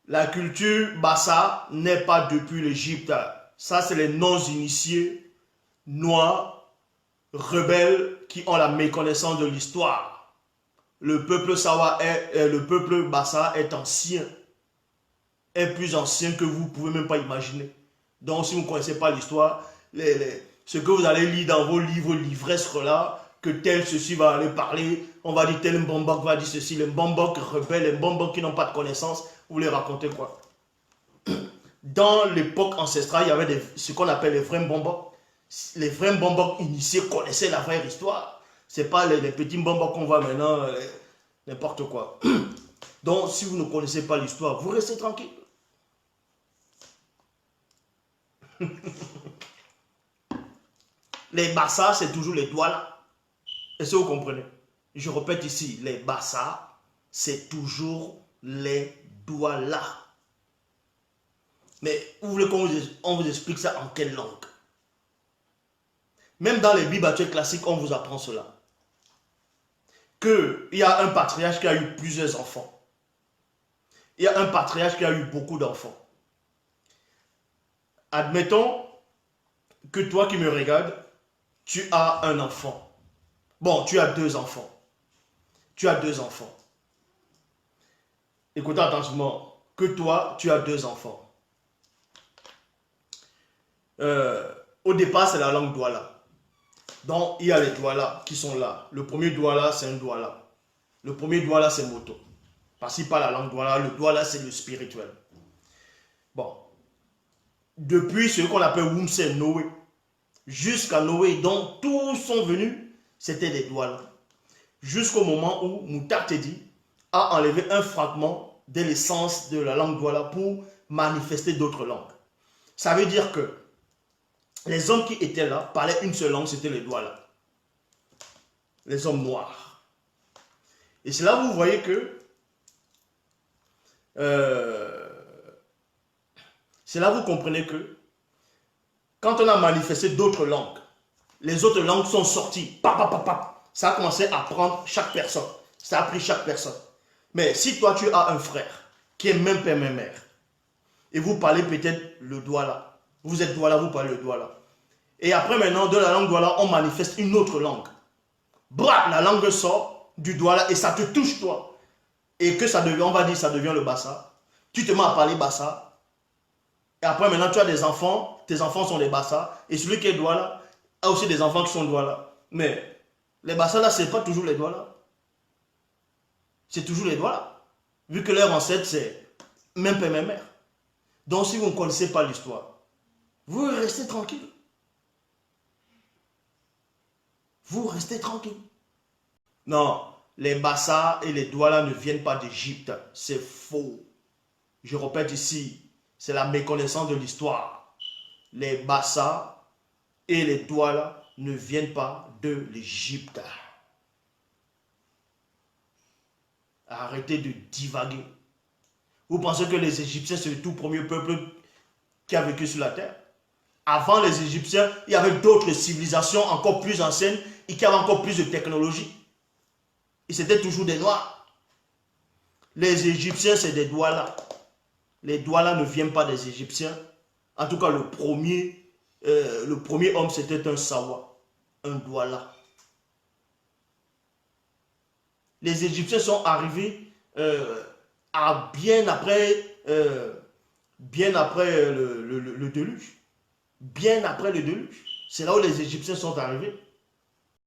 La culture Bassa n'est pas depuis l'Égypte. Ça, c'est les non-initiés, noirs, rebelles qui ont la méconnaissance de l'histoire. Le peuple le peuple Bassa est ancien, est plus ancien que vous ne pouvez même pas imaginer. Donc, si vous ne connaissez pas l'histoire, ce que vous allez lire dans vos livres livresques là, que tel ceci va aller parler, on va dire tel Mbombok va dire ceci, les Mbombok rebelles, les Mbombok qui n'ont pas de connaissances, vous les racontez quoi? Dans l'époque ancestrale, il y avait ce qu'on appelle les vrais Mbombok. Les vrais Mbombok initiés connaissaient la vraie histoire. Ce n'est pas les petits Mbombok qu'on voit maintenant, n'importe quoi. Donc, si vous ne connaissez pas l'histoire, vous restez tranquille. Les Bassa, c'est toujours les Douala. Est-ce que vous comprenez? Je répète ici, les Bassa, c'est toujours les Douala. Mais vous voulez qu'on vous explique ça en quelle langue? Même dans les Bibles actuelles classiques, on vous apprend cela. Qu'il y a un patriarche qui a eu plusieurs enfants. Il y a un patriarche qui a eu beaucoup d'enfants. Admettons que toi qui me regardes, tu as un enfant. Bon, tu as deux enfants. Tu as deux enfants. Écoutez attentivement, que toi, tu as deux enfants. Au départ, c'est la langue Douala. Donc, il y a les Douala qui sont là. Le premier Douala, c'est un Douala. Le premier Douala, c'est Moto. Parce qu'il parle la langue Douala. Le Douala, c'est le spirituel. Bon. Depuis ce qu'on appelle Wumse Noé, jusqu'à Noé, dont tous sont venus, c'était des Douala. Jusqu'au moment où Moutartedi a enlevé un fragment de l'essence de la langue Douala pour manifester d'autres langues. Ça veut dire que les hommes qui étaient là parlaient une seule langue, c'était les Douala. Les hommes noirs. Et c'est là où vous voyez que c'est là où vous comprenez que quand on a manifesté d'autres langues, les autres langues sont sorties. Ça a commencé à prendre chaque personne. Ça a pris chaque personne. Mais si toi tu as un frère qui est même père, même mère, et vous parlez peut-être le Douala, vous êtes Douala, vous parlez le Douala. Et après maintenant, de la langue Douala, on manifeste une autre langue. Bra, la langue sort du Douala et ça te touche toi. Et que ça devient, on va dire, ça devient le Bassa. Tu te mets à parler Bassa. Et après maintenant, tu as des enfants, tes enfants sont des Bassa. Et celui qui est Douala a aussi des enfants qui sont Douala. Mais les Bassa là, c'est pas toujours les Douala. C'est toujours les Douala. Vu que leur ancêtre, c'est même père, même mère. Donc si vous ne connaissez pas l'histoire, vous restez tranquille. Vous restez tranquille. Non, les Bassa et les Douala ne viennent pas d'Égypte. C'est faux. Je répète ici, c'est la méconnaissance de l'histoire. Les Bassa et les Douala ne viennent pas de l'Égypte. Arrêtez de divaguer. Vous pensez que les Égyptiens, c'est le tout premier peuple qui a vécu sur la terre? Avant les Égyptiens, il y avait d'autres civilisations encore plus anciennes et qui avaient encore plus de technologie. Et c'était toujours des Noirs. Les Égyptiens, c'est des Douala. Les Douala ne viennent pas des Égyptiens. En tout cas, le premier homme, c'était un Sawa, un Douala. Les Égyptiens sont arrivés bien après le déluge. Bien après le déluge. C'est là où les Égyptiens sont arrivés.